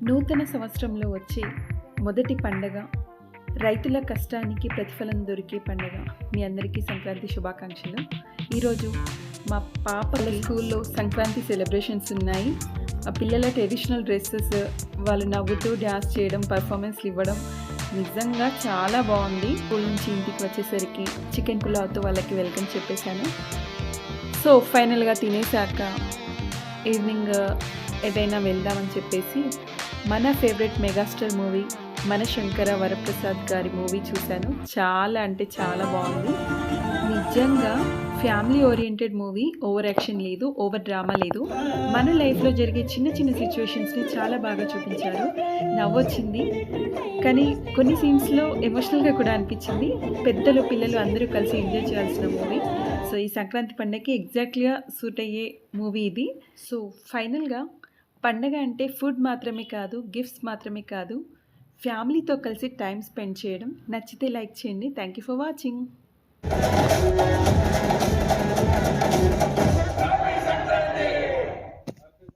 నూతన సంవత్సరంలో వచ్చే మొదటి పండగ, రైతుల కష్టానికి ప్రతిఫలం దొరికే పండగ. మీ అందరికీ సంక్రాంతి శుభాకాంక్షలు. ఈరోజు మా పాపల స్కూల్లో సంక్రాంతి సెలబ్రేషన్స్ ఉన్నాయి. ఆ పిల్లల ట్రెడిషనల్ డ్రెస్సెస్, వాళ్ళు నవ్వుతూ డ్యాన్స్ చేయడం, పర్ఫార్మెన్స్లు ఇవ్వడం నిజంగా చాలా బాగుంది. స్కూల్ నుంచి ఇంటికి వచ్చేసరికి చికెన్ పులావ్తో వాళ్ళకి వెల్కమ్ చెప్పేశాను. సో ఫైనల్గా తినేసాక ఈవినింగ్ ఏదైనా వెళ్దామని చెప్పేసి మన ఫేవరెట్ మెగాస్టార్ మూవీ మన శంకర వరప్రసాద్ గారి మూవీ చూశాను. చాలా అంటే చాలా బాగుంది. నిజంగా family oriented movie. Over action లేదు, ఓవర్ డ్రామా లేదు. మన లైఫ్లో జరిగే చిన్న చిన్న సిచ్యువేషన్స్ని చాలా బాగా చూపించారు. నవ్వొచ్చింది, కానీ కొన్ని సీన్స్లో ఎమోషనల్గా కూడా అనిపించింది. పెద్దలు పిల్లలు అందరూ కలిసి ఎంజాయ్ చేయాల్సిన మూవీ. సో ఈ సంక్రాంతి పండగకి ఎగ్జాక్ట్గా సూట్ అయ్యే మూవీ ఇది. సో ఫైనల్గా పండగ అంటే ఫుడ్ మాత్రమే కాదు, గిఫ్ట్స్ మాత్రమే కాదు, ఫ్యామిలీతో కలిసి టైం స్పెండ్ చేయడం. నచ్చితే లైక్ చేయండి. Thank you for watching.